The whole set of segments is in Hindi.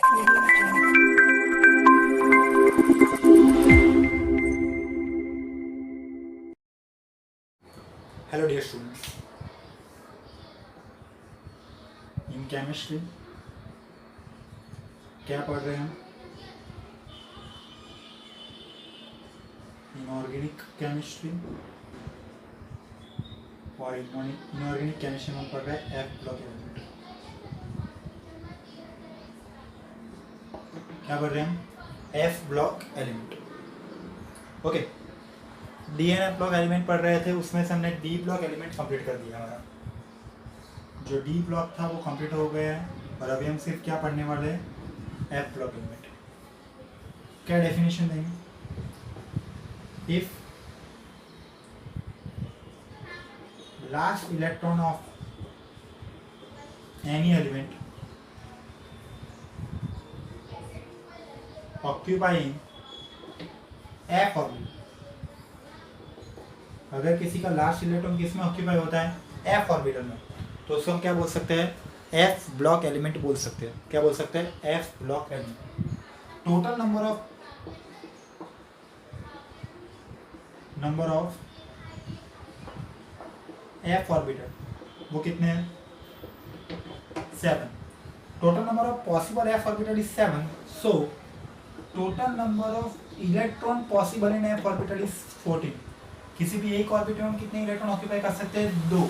Hello dear students, in chemistry क्या पढ़ रहे हैं हम? इनऑर्गेनिक केमिस्ट्री और इनऑर्गेनिक केमिस्ट्री में हम पढ़ रहे हैं एफ ब्लॉक एलिमेंट। क्या पढ़ रहे हैं हम? F block element. Okay, d and f block element पढ़ रहे थे, उसमें से हमने डी ब्लॉक एलिमेंट कंप्लीट कर दिया। हमारा जो डी ब्लॉक था वो कंप्लीट हो गया है और अभी हम सिर्फ क्या पढ़ने वाले हैं? F block element. क्या डेफिनेशन देंगे? If last electron of any element occupying F orbital, अगर किसी का लास्ट इलेक्ट्रॉन किस में ऑक्यूपाई होता है? एफ ऑर्बिटल में, तो उसको हम क्या बोल सकते हैं? एफ ब्लॉक एलिमेंट बोल सकते हैं। क्या बोल सकते हैं? F block element. Total number of F orbital वो कितने हैं? 7। Total number of possible F orbital is 7, so total number of electron possible in F orbital is 14। किसी भी एक ऑर्बिटल में कितने इलेक्ट्रॉन ऑक्यूपाई कर सकते हैं? 2।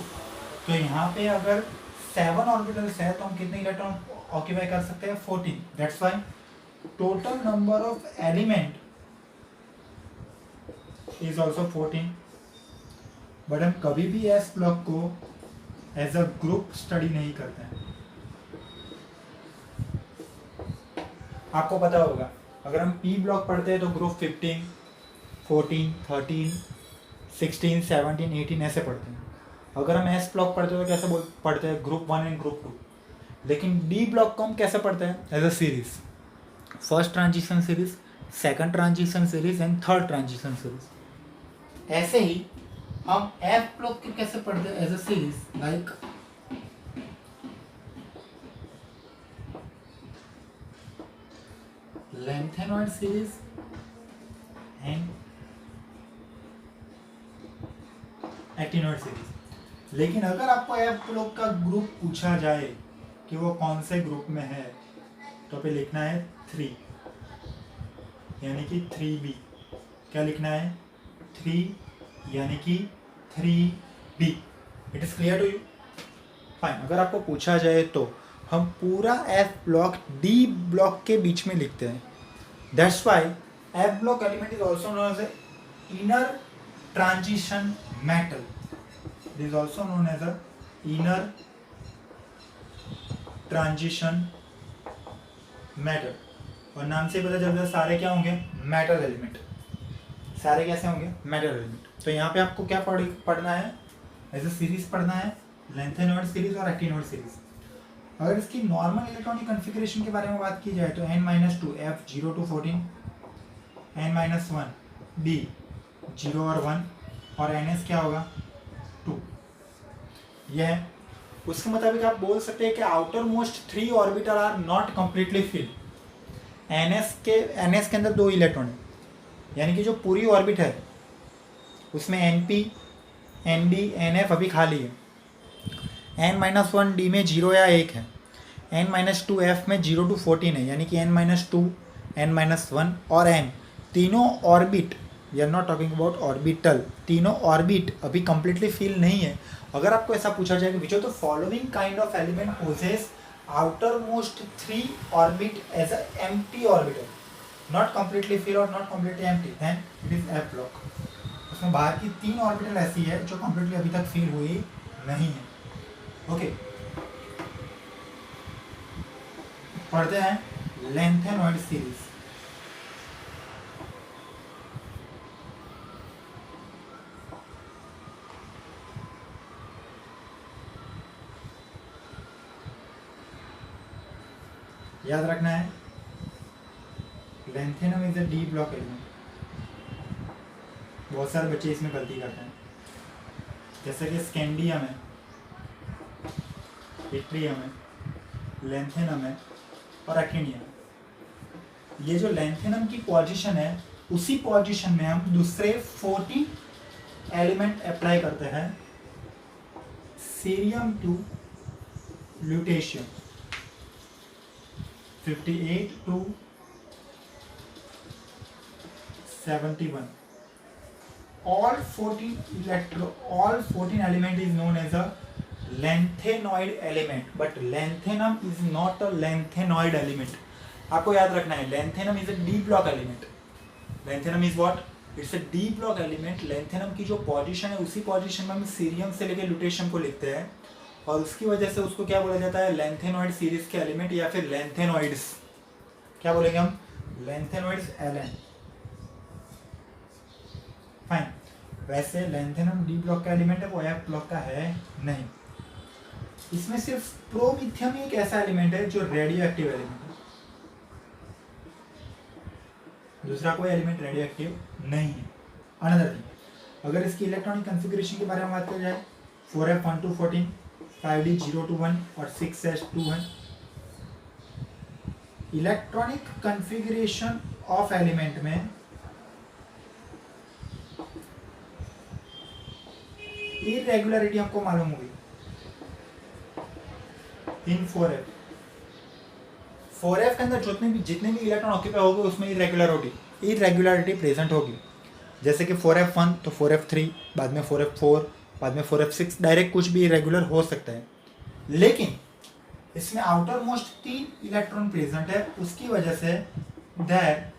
तो यहाँ पे अगर 7 ऑर्बिटल्स है तो हम कितने इलेक्ट्रॉन ऑक्यूपाई कर सकते हैं? 14। That's why total number of element is also 14। But हम कभी भी एस ब्लॉक को एज अ ग्रुप स्टडी नहीं करते हैं। आपको पता होगा, अगर हम पी ब्लॉक पढ़ते हैं तो ग्रुप 15, 14, 13, 16, 17, 18 ऐसे पढ़ते हैं। अगर हम एस ब्लॉक पढ़ते हैं तो कैसे पढ़ते हैं? Group 1 and group 2। लेकिन डी ब्लॉक को हम कैसे पढ़ते हैं? As a series. First transition series, second transition series and third transition series. ऐसे ही हम एफ ब्लॉक को कैसे पढ़ते हैं? As a series, like lengthenoid series and actinoid series. लेकिन अगर आपको एफ ब्लॉक का ग्रुप पूछा जाए कि वो कौन से ग्रुप में है, तो पे लिखना है 3, यानी कि 3B। क्या लिखना है? 3 यानी कि 3B। It is clear to you? Fine. अगर आपको पूछा जाए तो हम पूरा एफ ब्लॉक डी ब्लॉक के बीच में लिखते हैं। That's why f block element is also known as inner transition metal. It is also known as a inner transition metal. और नाम से पता चलता है सारे क्या होंगे? Metal element. सारे कैसे होंगे? Metal element. तो यहाँ पे आपको क्या पढ़ना है? एज अ सीरीज पढ़ना है, लेंथेनॉइड सीरीज और एक्टिनॉइड सीरीज। अगर इसकी नॉर्मल इलेक्ट्रॉनिक कॉन्फ़िगरेशन के बारे में बात की जाए तो n-2 f 0 to 14, n-1 b 0 और 1 और ns क्या होगा? 2। यह है। उसके मुताबिक आप बोल सकते हैं कि outer most 3 orbital are not completely fill. ns के अंदर 2 इलेक्ट्रॉन है, यानी कि जो पूरी ऑर्बिट है उसमें np, nd, nf अभी खाली है। n-1 d में 0 या 1 है, n-2 f में 0 to 14 है, यानी कि n-2, n-1 और n तीनों orbit, we are not talking about orbital, तीनों ऑर्बिट अभी कंप्लीटली फिल नहीं है। अगर आपको ऐसा पूछा जाए कि which of the following kind of element possess outer most 3 orbit as a empty orbital, not completely fill और not completely empty, then it is F block. उसमें बाहर की 3 ऑर्बिटल ऐसी है जो कंप्लीटली अभी तक फिल हुई नहीं है। ओके, पढ़ते हैं लेंथेनॉइड सीरीज। याद रखना है, lanthanum is a d block element. बहुत सारे बच्चे इसमें गलती करते हैं, जैसे कि स्कैंडियम है, इट्रियम है, लेंथेनम है और एक्टिनियम है। ये जो लैंथेनम की पोजीशन है उसी पोजीशन में हम दूसरे 40 एलिमेंट अप्लाई करते हैं cerium to lutetium 58 to 71. All 14 element is known as a lanthanoid element, but lanthanum is not a lanthanoid element. आपको याद रखना है lanthanum is a d block element. Lanthanum is what? It's a d block element. lanthanum की जो पोजीशन है उसी पोजीशन में हम सीरियम से लेकर ल्यूटेशियम को लिखते हैं और उसकी वजह से उसको क्या बोला जाता है लैंथेनॉइड सीरीज के एलिमेंट या फिर लैंथेनॉइड्स क्या बोलेंगे हम लैंथेनॉइड्स एलन फाइन। वैसे लैंथेनम डी ब्लॉक का एलिमेंट है वो एफ ब्लॉक का है नहीं। इसमें सिर्फ प्रोमिथियम ही एक ऐसा एलिमेंट है जो रेडियो एक्टिव एलिमेंट है, दूसरा कोई एलिमेंट रेडियो एक्टिव नहीं है। अनदर थिंग, अगर इसकी इलेक्ट्रॉनिक कॉन्फ़िगरेशन के बारे में बात की जाए 4f1 to 14 5d 0 to 1 और 6s 2 है। इलेक्ट्रॉनिक कॉन्फ़िगरेशन ऑफ एलिमेंट में इरेगुलरिटी आपको मालूम होगी इन 4f के अंदर जितने भी इलेक्ट्रॉन ऑक्यूपाई होंगे उसमें इरेगुलरिटी प्रेजेंट होगी। जैसे कि 4f1 तो 4f3 बाद में 4f4 बाद में 4f6 डायरेक्ट कुछ भी इरेगुलर हो सकता है, लेकिन इसमें आउटर मोस्ट 3 इलेक्ट्रॉन प्रेजेंट है, उसकी वजह say that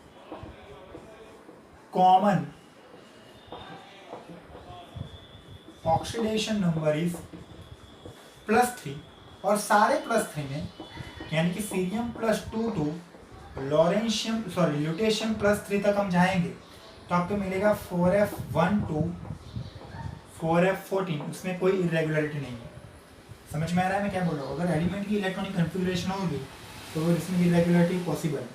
common oxidation number is +3 और सारे +3 में यानी कि सीरियम +2 टू ल्यूटेशियम +3 तक हम जाएंगे तो आपको मिलेगा 4f1 to 4f14, उसमें कोई इरेगुलरिटी नहीं है। समझ में आ रहा है मैं क्या बोल रहा हूँ? अगर एलिमेंट की इलेक्ट्रॉनिक कन्फिगरेशन होगी तो इसमें इरेगुलरिटी पॉसिबल है,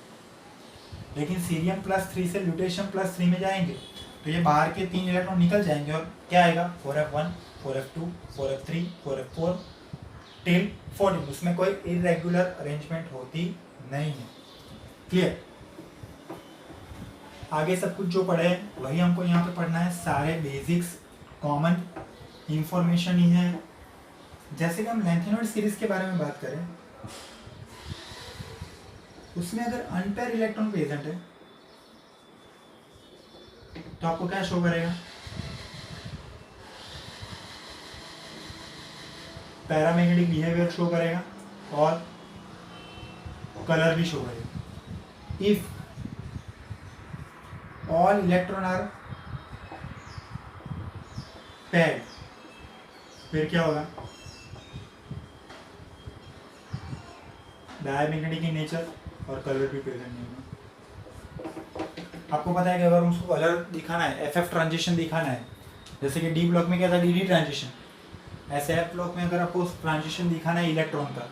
लेकिन सीरियम +3 से ल्यूटेशियम +3 में जाएंगे तो ये बाहर के 3 इलेक्ट्रॉन निकल जाएंगे और क्या आएगा 4f1 4f2 4f3 4f4 till 14, उसमें कोई इरेगुलर अरेंजमेंट होती नहीं है। क्लियर? आगे सब कुछ जो पढ़े वही हमको यहाँ पे पढ़ना है, सारे बेसिक्स कॉमन इंफॉर्मेशन ही है। जैसे कि हम लैंथेनॉइड सीरीज के बारे में बात करें, उसमें अगर अनपेयर इलेक्ट्रॉन प्रेजेंट है तो आपको क्या शो करेगा? पैरामैग्नेटिक बिहेवियर शो करेगा और कलर भी शो करेगा। If all electron are paired फिर क्या होगा? डायमैग्नेटिक इन नेचर और कलर भी प्रेजेंट नहीं होगा। आपको पता है कि अगर उसको कलर दिखाना है, एफ ट्रांजिशन दिखाना है, जैसे कि डी ब्लॉक में क्या था डी ट्रांजिशन, ऐसे एफ ब्लॉक में अगर आपको ट्रांजिशन दिखाना है इलेक्ट्रॉन का,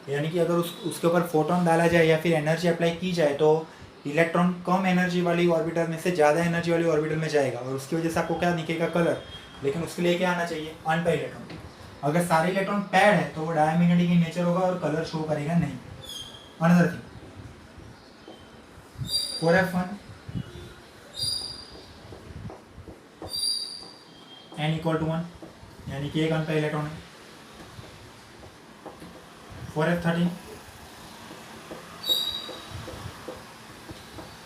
यानी कि अगर उसके ऊपर फोटोन डाला जाए या फिर एनर्जी अप्लाई की जाए तो इलेक्ट्रॉन कम एनर्जी वाली ऑर्बिटल में से ज़्यादा एनर्जी वाली ऑर्बिटल में जाएगा और उसकी वजह से आपको क्या दिखेगा? कलर। लेकिन उसके लिए क्या आना चाहिए? Unpaired electron. अगर सारे इलेक्ट्रॉन पेयर्ड है तो वो डायमैग्नेटिक इन नेचर होगा और कलर शो करेगा नहीं। अनदर थिंग, 4f1 n = 1 यानी कि एक अनपेयर्ड इलेक्ट्रॉन है। 4f13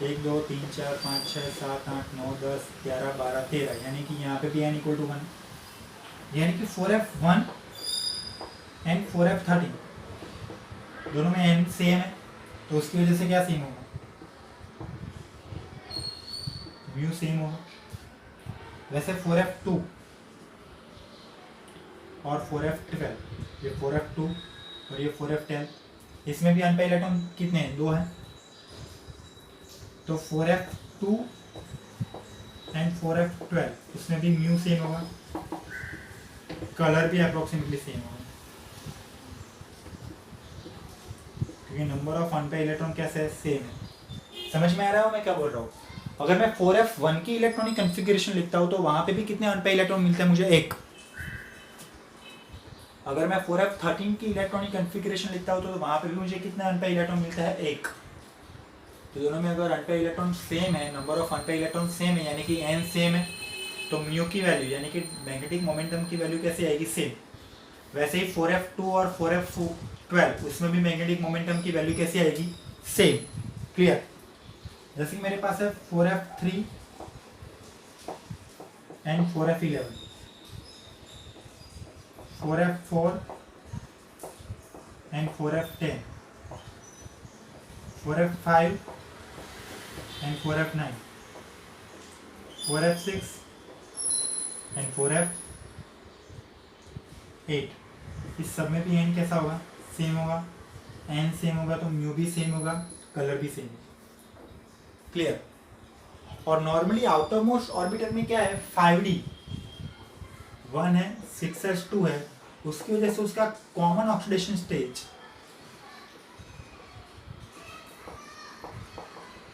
1 2 3 4 5 6 7 8 9 10 11 12 13 यानी कि यहाँ पे भी n = 1, यानी कि 4f1 एंड 4f13 दोनों में n सेम है तो उसकी वजह से क्या सेम होगा? म्यू सेम होगा। वैसे 4f2 और 4f12, ये 4f2 और ये 4f10, इसमें भी अनपेयर्ड इलेक्ट्रॉन कितने हैं? 2 हैं। तो 4f2 एंड 4f12 इसमें भी म्यू सेम होगा, कलर भी अप्रोक्सीमेटली सेम होगा, क्योंकि नंबर ऑफ अनपेयर्ड इलेक्ट्रॉन कैसे है? सेम है। समझ में आ रहा है मैं क्या बोल रहा हूँ? अगर मैं 4f1 की इलेक्ट्रॉनिक कॉन्फ़िगरेशन लिखता हूँ तो वहां पे भी कितने अनपेयर्ड इलेक्ट्रॉन मिलते हैं मुझे? 1। अगर मैं 4f13 की इलेक्ट्रॉनिक कॉन्फ़िगरेशन लिखता हूँ तो वहां पे भी मुझे कितने अनपेयर्ड इलेक्ट्रॉन मिलता है? 1। तो दोनों में अगर अनपेयर इलेक्ट्रॉन सेम है, number of unpaired electron same है, यानी कि n सेम है, तो म्यू की वैल्यू यानी कि मैग्नेटिक मोमेंटम की वैल्यू कैसे आएगी? सेम। वैसे ही 4f2 और 4f12 उसमें भी मैग्नेटिक मोमेंटम की वैल्यू कैसे आएगी? सेम। क्लियर? जैसे कि मेरे पास है 4f3 and 4f11, 4f4 and 4f10, 4f5 and 4f9, 4f6 and 4f8। इस सब में भी n कैसा होगा? सेम होगा। n सेम होगा तो म्यू भी सेम होगा, कलर भी सेम होगा। क्लियर? और नॉर्मली आउटर मोस्ट ऑर्बिटल में क्या है? 5d 1 है, 6s2 है, उसकी वजह से उसका कॉमन ऑक्सीडेशन स्टेज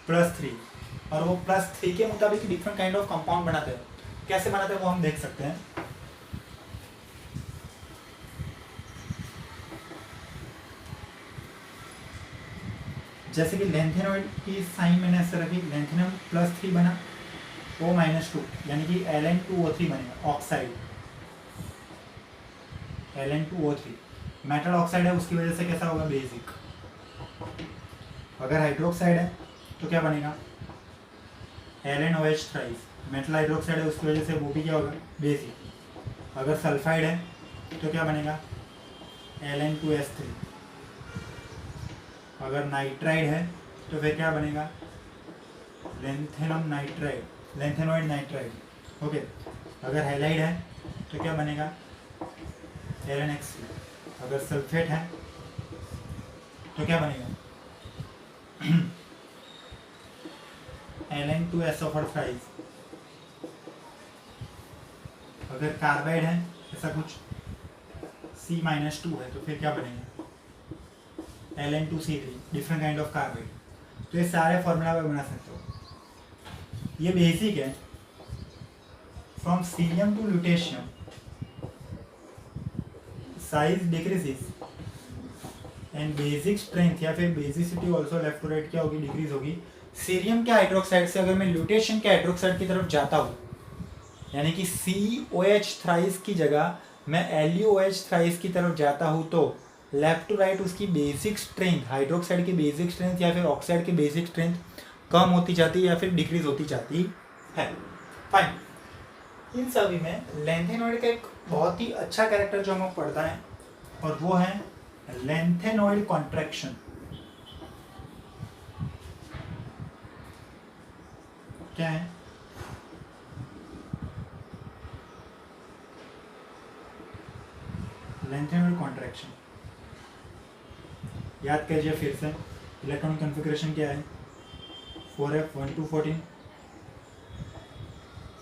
+3, और वो +3 के मुताबिक डिफरेंट काइंड ऑफ कंपाउंड बनाते हैं। कैसे बनाते हैं वो हम देख सकते हैं। जैसे कि लेंथेनॉइड की साइन मैंने ऐसे रखी, लेंथेनम +3 बना, O-2 यानी कि Ln2O3 बनेगा, ऑक्साइड Ln2O3 मेटल ऑक्साइड है, उसकी वजह से कैसा होगा? बेसिक। अगर हाइड्रोक्साइड है तो क्या बनेगा? LnOH थ्राइस, मेटल हाइड्रोक्साइड है, उसकी वजह से वो भी क्या होगा? बेसिक। अगर सल्फाइड है तो क्या बनेगा? Ln2S3। अगर नाइट्राइड है तो फिर क्या बनेगा? Lanthanum nitride, lanthanoid nitride. Okay. अगर हैलाइड है तो क्या बनेगा? LnX2। अगर सल्फेट है तो क्या बनेगा? Ln2SO4 अगर कार्बाइड है ऐसा कुछ C-2 है तो फिर क्या बनेगा? Ln2C3, different kind of carbide. तो ये सारे फॉर्मूला पे बना सकते हो। ये बेसिक है। From cerium to lutetium size decreases and basic strength या फिर basicity also left to right क्या होगी? डिक्रीज होगी। सीरियम के हाइड्रोक्साइड से अगर मैं ल्यूटेशियम के हाइड्रोक्साइड की तरफ जाता हूँ, यानी कि COH थ्राइस की जगह मैं LuOH थ्राइस की तरफ जाता हूँ, तो लेफ्ट टू राइट उसकी बेसिक स्ट्रेंथ, हाइड्रोक्साइड की बेसिक स्ट्रेंथ या फिर ऑक्साइड की बेसिक स्ट्रेंथ कम होती जाती है या फिर डिक्रीज होती जाती है। फाइन। इन सभी में लेंथेनॉइड का एक बहुत ही अच्छा कैरेक्टर जो हमें पढ़ता है और वो है लेंथेनॉइड कॉन्ट्रैक्शन। क्या है? लेंथेनॉइड कॉन्ट्रैक्शन याद कीजिए फिर से। इलेक्ट्रॉन कॉन्फ़िगरेशन क्या है? 4f1 to 14,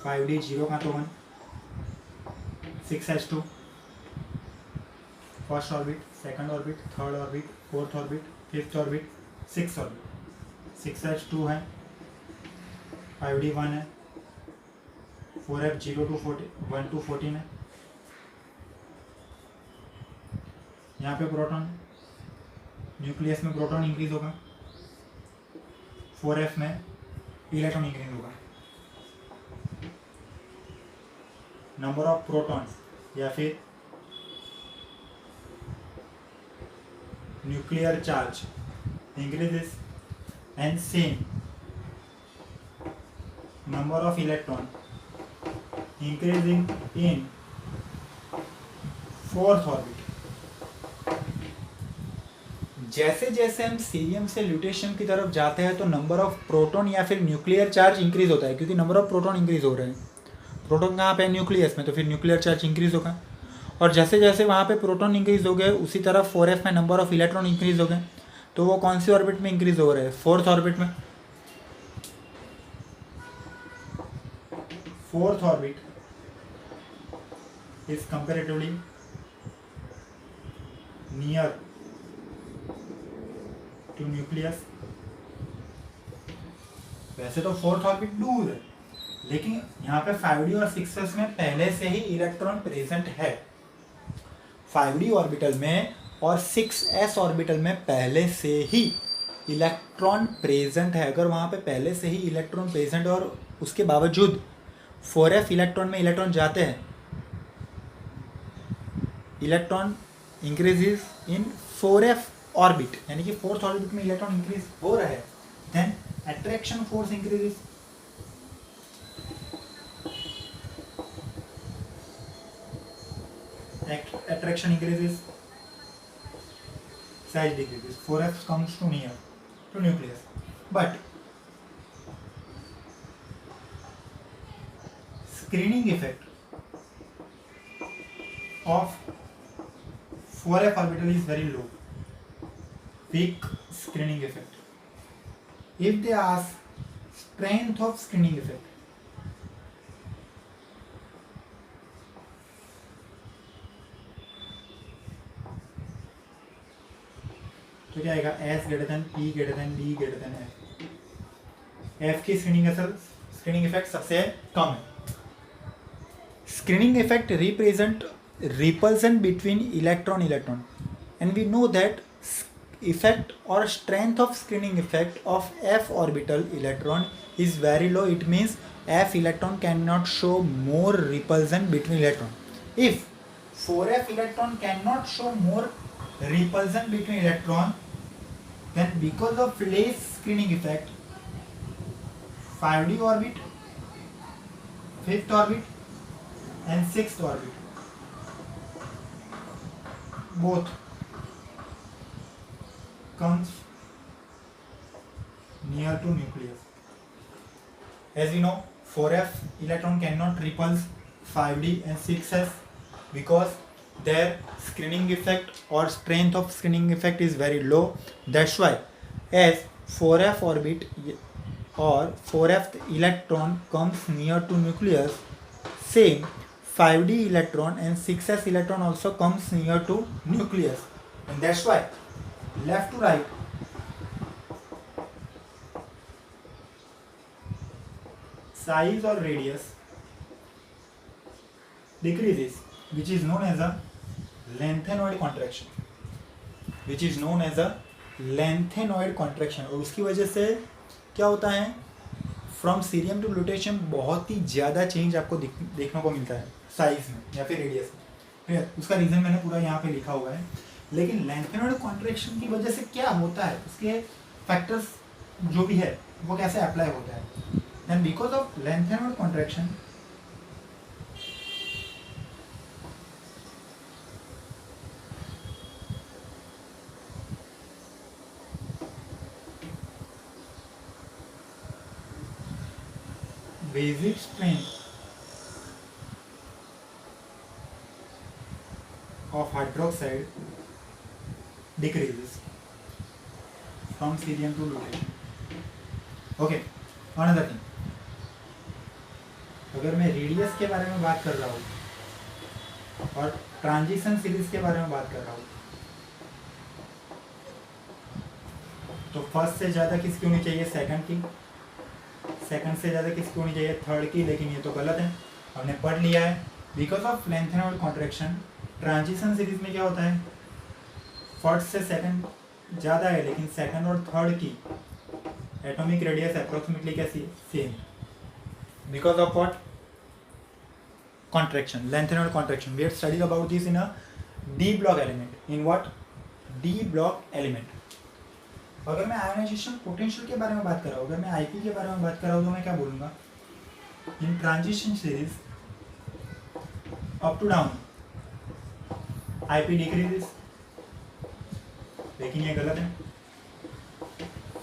5d 0 का तो 1, 6s2 first orbit, second orbit, third orbit, fourth orbit, fifth orbit, six orbit. 6s2 है, 5d 1 है, 4f 0 to 1 to 14 है। यहाँ पे प्रोटॉन, न्यूक्लियस में प्रोटॉन इंक्रीज होगा, 4f में इलेक्ट्रॉन इंक्रीज होगा। नंबर ऑफ प्रोटॉन्स या फिर nuclear charge increases and same number of electron increasing in fourth orbit. जैसे जैसे हम सीरियम से ल्यूटेशियम की तरफ जाते हैं तो नंबर ऑफ प्रोटॉन या फिर न्यूक्लियर चार्ज इंक्रीज होता है, क्योंकि नंबर ऑफ प्रोटॉन इंक्रीज हो रहे हैं। प्रोटॉन कहाँ पे? न्यूक्लियस में, तो फिर न्यूक्लियर चार्ज इंक्रीज होगा। और जैसे जैसे वहाँ पे प्रोटॉन इंक्रीज हो गए, उसी तरह 4f में नंबर ऑफ इलेक्ट्रॉन इंक्रीज हो गए। तो वो कौन सी ऑर्बिट में इंक्रीज हो रहे हैं? फोर्थ ऑर्बिट में। Fourth orbit is comparatively near to nucleus. वैसे तो फोर्थ ऑर्बिट दूर है, लेकिन यहाँ पे 5d और 6s में पहले से ही इलेक्ट्रॉन प्रेजेंट है। 5d ऑर्बिटल में और 6s ऑर्बिटल में पहले से ही इलेक्ट्रॉन प्रेजेंट है, अगर वहाँ पे पहले से ही इलेक्ट्रॉन प्रेजेंट और उसके बावजूद 4f इलेक्ट्रॉन में इलेक्ट्रॉन जाते हैं, इलेक्ट्रॉन इंक्रीजेज इन 4f ऑर्बिट, यानी कि फोर्थ ऑर्बिट में इलेक्ट्रॉन इंक्रीज हो रहा है, then attraction force increases. Attraction increases, size decreases, 4f comes to near to nucleus. But screening effect of 4f orbital is very low, weak screening effect. If they ask strength of screening effect, तो क्या आएगा, S greater than P greater than D greater than F। F की स्क्रीनिंग इफेक्ट सबसे कम है। Screening effect represent repulsion between electron and we know that effect or strength of screening effect of f orbital electron is very low. It means f electron cannot show more repulsion between electron. If 4f electron cannot show more repulsion between electron, then because of less screening effect, 5d orbit, 5th orbit and 6th orbit both comes near to nucleus. As we know, 4f electron cannot repulse 5d and 6s because their screening effect or strength of screening effect is very low. That's why as 4f orbit or 4f electron comes near to nucleus, same 5d electron and 6s electron also comes near to nucleus, and that's why left to right size or radius decreases, which is known as a lengthenoid contraction, और उसकी वजह से क्या होता है, फ्रॉम सीरियम टू लुटेशियम बहुत ही ज़्यादा चेंज आपको देखने को मिलता है साइज में या फिर रेडियस में। ठीक है, उसका रीज़न मैंने पूरा यहाँ पे लिखा हुआ है। लेकिन लेंथेनॉइड कॉन्ट्रैक्शन की वजह से क्या होता है, उसके फैक्टर्स जो भी है वो कैसे अप्लाई होता है, then because of lanthanoid contraction basic strength of hydroxide decreases from cerium to lutetium. Okay, another thing, अगर मैं रेडियस के बारे में बात कर रहा हूँ और ट्रांजिशन सीरीज के बारे में बात कर रहा हूँ, तो फर्स्ट से ज़्यादा किसकी होनी चाहिए, सेकंड की, सेकंड से ज़्यादा किसकी होनी चाहिए, थर्ड की, लेकिन ये तो गलत है, हमने पढ़ लिया है। Because of lanthanoid contraction transition series में क्या होता है, फर्स्ट से सेकंड ज़्यादा है लेकिन सेकंड और थर्ड की एटॉमिक रेडियस अप्रोक्सीमेटली कैसी है, same, because of what, contraction, lanthanoid contraction. We have studied about this in a d block element, in what, d block element. अगर मैं आयोनाइजेशन पोटेंशियल के बारे में बात कर रहा हूँ, अगर मैं आईपी के बारे में बात कर रहा हूँ, तो मैं क्या बोलूँगा, in transition series up to down IP decreases, लेकिन ये गलत है,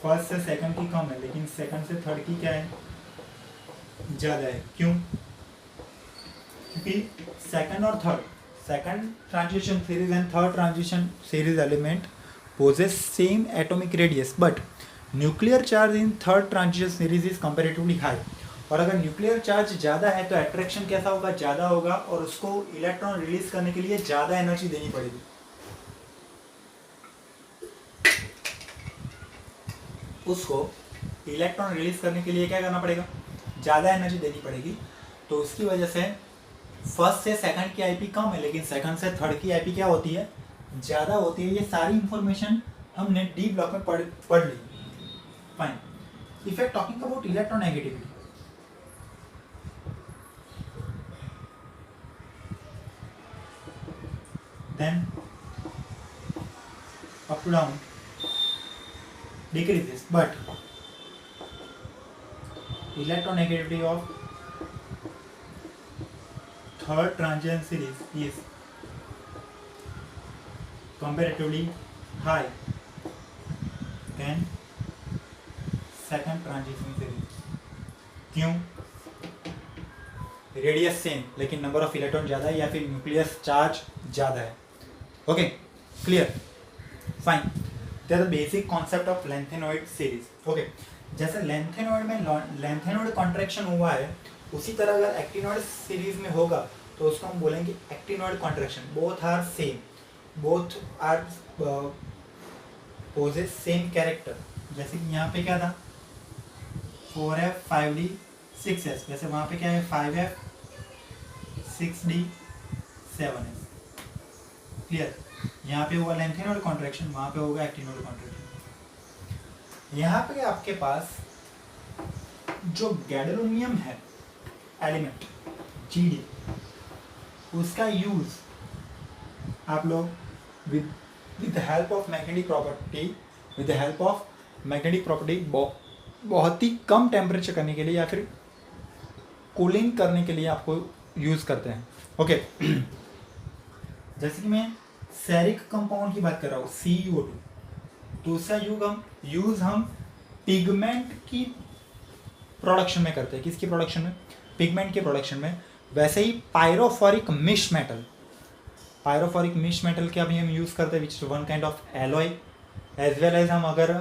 फर्स्ट से सेकंड की कम है लेकिन सेकंड से थर्ड की क्या है, ज़्यादा है। क्यों, क्योंकि सेकंड और third, second transition series and third transition series element possess same atomic radius, but nuclear charge in third transition series is comparatively high। और अगर न्यूक्लियर चार्ज ज़्यादा है तो अट्रैक्शन कैसा होगा, ज़्यादा होगा, और उसको इलेक्ट्रॉन रिलीज करने के लिए ज़्यादा एनर्जी देनी पड़ेगी। उसको इलेक्ट्रॉन रिलीज करने के लिए क्या करना पड़ेगा, ज़्यादा एनर्जी देनी पड़ेगी। तो उसकी वजह से फर्स्ट से सेकंड की आईपी कम है लेकिन सेकंड से थर्ड की आईपी क्या होती है, ज़्यादा होती है। ये सारी इंफॉर्मेशन हमने डी ब्लॉक में पढ़ ली। Fine. If you're talking about electronegativity, then up to down decreases, but electronegativity of third transition series is comparatively high than second transition series. क्यों? रेडियस सेम लेकिन नंबर ऑफ इलेक्ट्रॉन ज़्यादा है या फिर न्यूक्लियस चार्ज ज़्यादा है. Okay, clear, fine. That the basic concept of lanthanoid series. Okay, जैसे लेंथेनॉइड में लेंथेनॉइड कॉन्ट्रैक्शन हुआ है, उसी तरह अगर एक्टिनॉइड सीरीज में होगा तो उसको हम बोलेंगे actinoid contraction. Both are same, both are possess same character. जैसे कि यहाँ पे क्या था 4f 5d 6s, वैसे वहाँ पे क्या है 5f 6d 7s. क्लियर. यहाँ पे हुआ लेंथेनॉइड कॉन्ट्रैक्शन, वहाँ पे होगा एक्टिनॉइड कॉन्ट्रैक्शन. यहाँ पे आपके पास जो गैडोलिनियम है एलिमेंट Gd, उसका यूज आप लोग with the help of magnetic property बहुत ही कम टेम्परेचर करने के लिए या फिर कूलिंग करने के लिए आपको यूज़ करते हैं. ओके, जैसे कि मैं सेरिक कंपाउंड की बात कर रहा हूँ CuO2, तो उसका यूज़ हम पिगमेंट की प्रोडक्शन में करते हैं. किसकी प्रोडक्शन में? पिगमेंट के प्रोडक्शन में. वैसे ही पायरोफोरिक मिश मेटल के अभी हम यूज़ करते हैं which is one kind of alloy. As well as हम अगर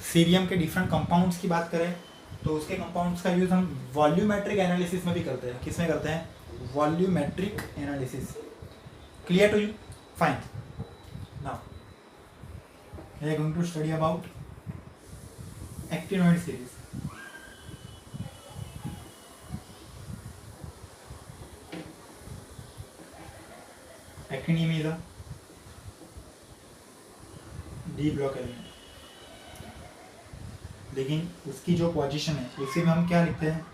सीरियम के डिफरेंट कंपाउंड्स की बात करें तो उसके कंपाउंड्स का यूज़ हम वॉल्यूमेट्रिक एनालिसिस में भी करते हैं. किस में करते हैं? Volumetric analysis. Clear to you? Fine. Now we are going to study about actinoid series. Actinium is a D block element, लेकिन उसकी जो पोजीशन है उसी में हम क्या लिखते हैं?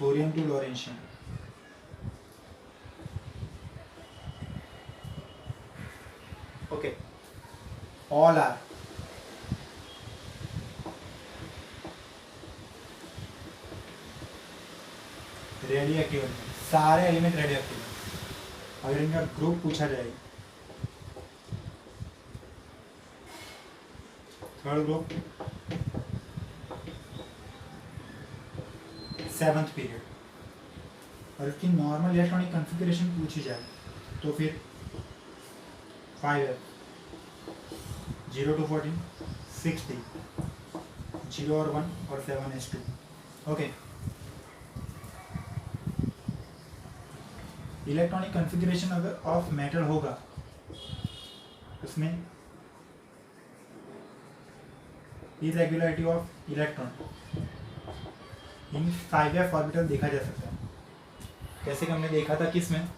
Thorium to lawrencium. Okay, all are radioactive. सारे एलिमेंट रेडियोएक्टिव. अगर इनका ग्रुप पूछा जाए, थर्ड ग्रुप 7th पीरियड, और इसकी नॉर्मल इलेक्ट्रॉनिक कॉन्फ़िगरेशन पूछी जाए तो फिर 5f 0 to 14 6d 0 और 1 और 7s2. ओके, इलेक्ट्रॉनिक कॉन्फ़िगरेशन अगर ऑफ मेटल होगा उसमें irregularity of electron in 5f orbital देखा जा सकता है. जैसे कि हमने देखा था किसमें?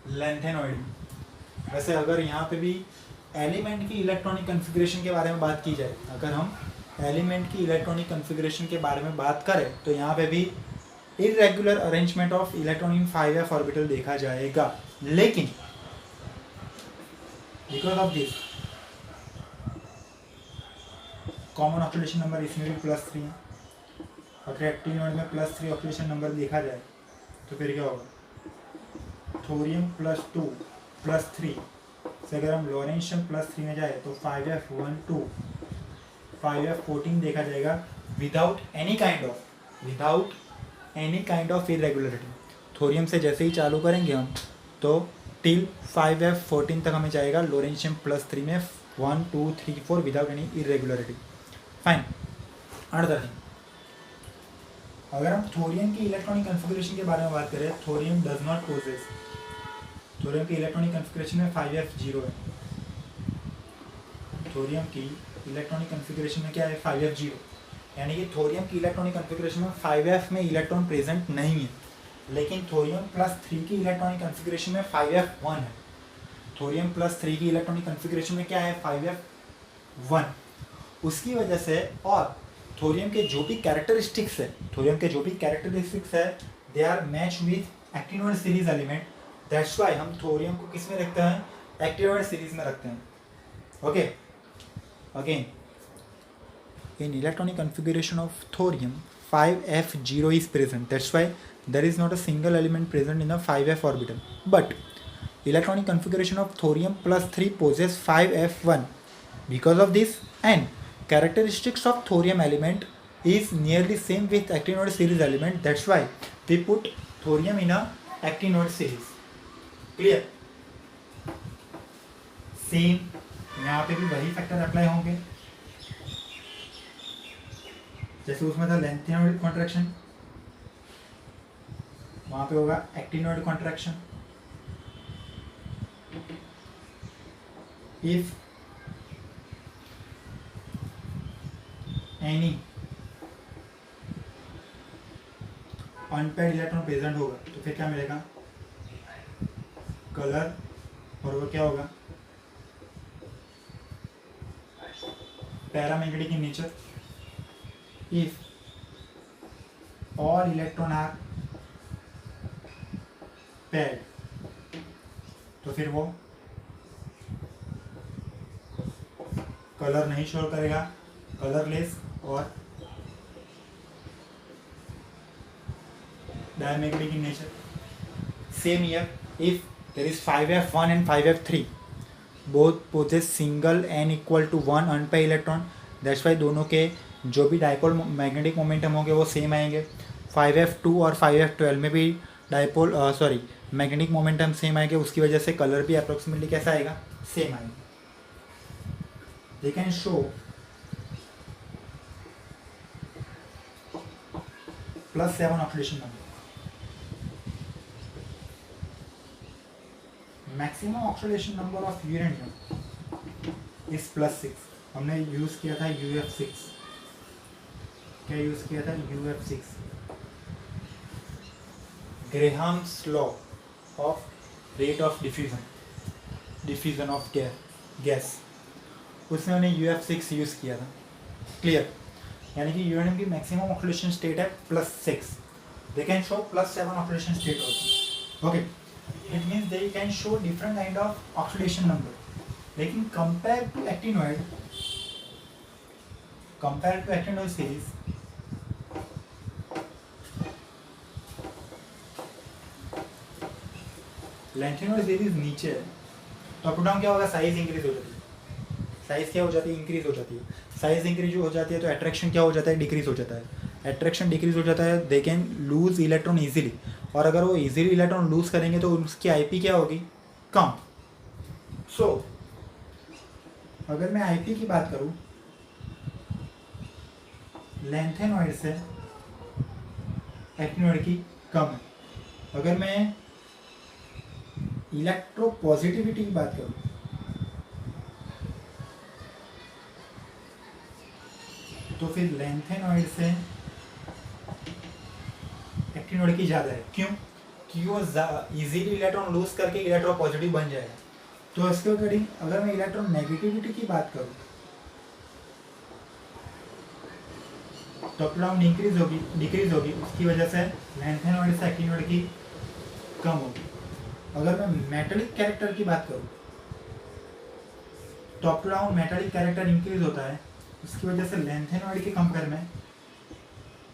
लेंथेनॉइड में. वैसे अगर यहाँ पे भी एलिमेंट की इलेक्ट्रॉनिक कॉन्फ़िगरेशन के बारे में बात की जाए, अगर हम एलिमेंट की इलेक्ट्रॉनिक कॉन्फ़िगरेशन के बारे में बात करें तो यहाँ पे भी irregular arrangement of electron in 5f orbital देखा जाएगा. लेकिन because of this common oxidation number इसमें भी +3 है. अगर एक्टिनॉइड में +3 ऑक्सीडेशन नंबर देखा जाए तो फिर क्या होगा? थोरियम +2 +3 से अगर हम लॉरेंशियम +3 में जाए तो 5f12 5f14 देखा जाएगा without any kind of irregularity. Thorium से जैसे ही चालू करेंगे हम तो टिल 5f14 तक हमें जाएगा लॉरेंशियम +3 में 1 2 3 4 without any irregularity. Fine. Another thing, अगर हम थोरियम की इलेक्ट्रॉनिक कॉन्फ़िगरेशन के बारे में बात करें, thorium does not possess. Thorium की इलेक्ट्रॉनिक कॉन्फ़िगरेशन में 5f0 है. थोरियम की इलेक्ट्रॉनिक कॉन्फ़िगरेशन में क्या है? 5f0. यानी कि थोरियम की इलेक्ट्रॉनिक कॉन्फ़िगरेशन में 5f में इलेक्ट्रॉन प्रेजेंट नहीं है, लेकिन थोरियम +3 की इलेक्ट्रॉनिक कॉन्फ़िगरेशन में 5f1 है. थोरियम +3 की इलेक्ट्रॉनिक कॉन्फ़िगरेशन में क्या है? 5f1. उसकी वजह से, और थोरियम के जो भी कैरेक्टरिस्टिक्स है, they are match with actinoid series element. That's why हम थोरियम को किस में रखते हैं, एक्टिनोइड सीरीज में रखते हैं। Okay, again in electronic configuration of thorium 5f0 is present. That's why there is not a single element present in the 5f orbital. But electronic configuration of thorium plus 3 possesses 5f1. Because of this, and characteristics of thorium element is nearly same with actinoid series element. That's why we put thorium in a actinoid series. Clear? Same यहाँ पे भी वही फैक्टर अप्लाई होंगे जैसे उसमें था लेंथेनॉइड कॉन्ट्रैक्शन, वहां पे होगा actinoid contraction. If any unpaired electron present होगा तो फिर क्या मिलेगा, कलर, और वो क्या होगा, paramagnetic in nature. If all electron are paired तो फिर वो कलर नहीं शो करेगा, कलरलेस और diamagnetic in nature. Same here, if there is 5f1 and 5f3 both possess single n equal to 1 unpaired electron, that's why दोनों के जो भी डायपोल मैग्नेटिक मोमेंटम होंगे वो सेम आएंगे। 5f2 और 5f12 में भी डायपोल मैग्नेटिक मोमेंटम सेम आएंगे, उसकी वजह से कलर भी अप्रोक्सीमेटली कैसा आएगा, सेम आएगा। दे can show +7 oxidation number. Maximum oxidation number of uranium is +6। हमने यूज किया था UF6। क्या यूज किया था, UF6, Graham's law of rate of diffusion of gas, उसमें हमने UF6 यूज किया था। क्लियर? यानी कि यूरेनियम की मैक्सिमम ऑक्सीडेशन स्टेट है +6। They can show +7 oxidation state also. Okay, it means they can show different kind of oxidation number. लेकिन compare to actinoid series, lanthanoid series नीचे है तो अप डाउन क्या होगा, साइज इंक्रीज हो जाती है। साइज क्या हो जाती है, इंक्रीज हो जाती है। साइज इंक्रीज हो जाती है तो अट्रैक्शन क्या हो जाता है, डिक्रीज हो जाता है। अट्रैक्शन डिक्रीज हो जाता है, they can lose electron easily, और अगर वो इजीली इलेक्ट्रॉन लूज करेंगे तो उसकी आईपी क्या होगी, कम। सो अगर मैं आईपी की बात करूं, लेंथेनॉइड से एक्टिनॉइड की कम है। अगर मैं इलेक्ट्रोपॉजिटिविटी की बात करूं तो फिर लेंथेनॉइड से एक्टिनॉइड की ज़्यादा है। क्यों? क्योंकि वो इजीली इलेक्ट्रॉन लूज करके इलेक्ट्रोपॉजिटिव बन जाएगा। तो इसके अकॉर्डिंग अगर मैं इलेक्ट्रॉन नेगेटिविटी की बात करूं तो अप डाउन डिक्रीज होगी, उसकी वजह से लेंथेनॉइड से एक्टिनॉइड की कम होगी। अगर मैं मेटालिक कैरेक्टर की बात करूं तो up down metallic character increase होता है, उसकी वजह से लेंथेनॉइड के कंपेयर में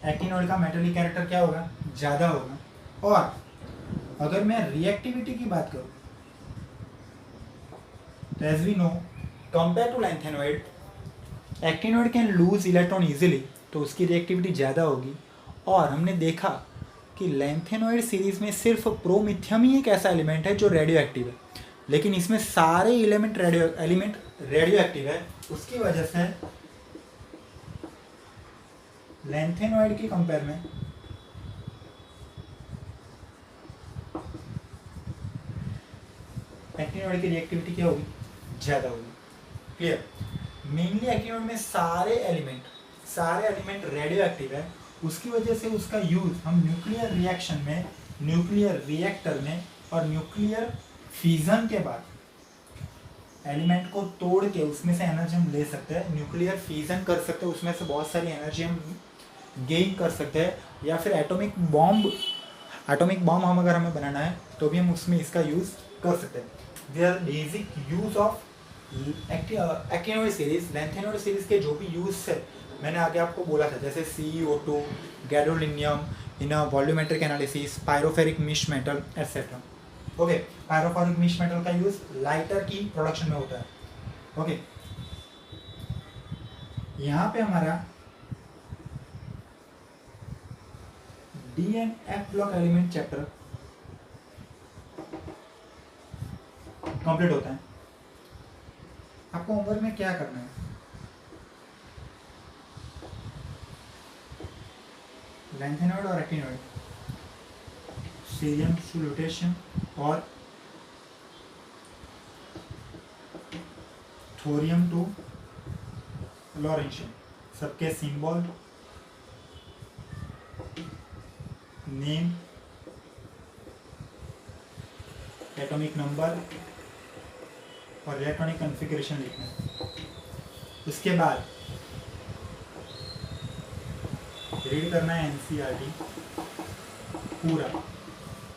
एक्टिनॉइड का मेटालिक कैरेक्टर क्या होगा, ज़्यादा होगा। और अगर मैं रिएक्टिविटी की बात करूं तो as we know, compare to lanthanoid, actinoid can lose electron easily, तो उसकी रिएक्टिविटी ज़्यादा होगी। और हमने देखा कि लेंथेनॉइड सीरीज में सिर्फ प्रोमिथियम ही एक ऐसा एलिमेंट है जो रेडियो एक्टिव है, लेकिन इसमें सारे एलिमेंट रेडियो एक्टिव है। उसकी वजह से लेंथेनॉइड के कंपेयर में एक्टिनॉइड की रिएक्टिविटी क्या होगी, ज़्यादा होगी। क्लियर? मेनली एक्टिनॉइड में सारे एलिमेंट रेडियो एक्टिव है, उसकी वजह से उसका यूज हम न्यूक्लियर रिएक्शन में, न्यूक्लियर रिएक्टर में और न्यूक्लियर फिजन के बाद एलिमेंट को तोड़ के उसमें से एनर्जी हम ले सकते हैं, न्यूक्लियर फ्यूजन कर सकते हैं, उसमें से बहुत सारी एनर्जी हम गेन कर सकते हैं, या फिर एटॉमिक बॉम्ब हम अगर हमें बनाना है तो भी हम उसमें इसका यूज़ कर सकते हैं। They are basic use of actinoid series. Lanthanoid series के जो भी यूज है मैंने आगे आपको बोला था, जैसे CO2, gadolinium in volumetric analysis, pyrophoric misch metal etcetera. Okay, pyrophoric misch metal का यूज लाइटर की प्रोडक्शन में होता है। ओके, यहाँ पे हमारा D and F block element chapter complete होता है। आपको होमवर्क में क्या करना है, लैंथेनॉइड और एक्टिनॉइड, सीरियम सॉल्यूटेशन और थोरियम टू लॉरेंशियम, सबके सिंबल, नेम, एटॉमिक नंबर और इलेक्ट्रॉनिक कॉन्फ़िगरेशन लिखना है। उसके बाद रीड करना है NCERT पूरा,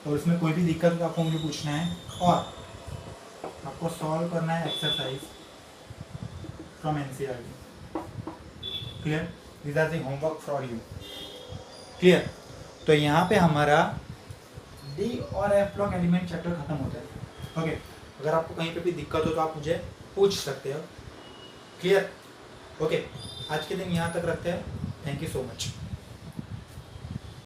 और उसमें कोई भी दिक्कत तो आपको मुझे पूछना है, और आपको सॉल्व करना है exercise from NCERT। Clear? This are the homework for you. Clear? तो यहाँ पे हमारा डी और एफ ब्लॉक एलिमेंट चैप्टर खत्म होता है। ओके, अगर आपको कहीं पे भी दिक्कत हो तो आप मुझे पूछ सकते हो। क्लियर? ओके, आज के दिन यहाँ तक रखते हैं। Thank you so much.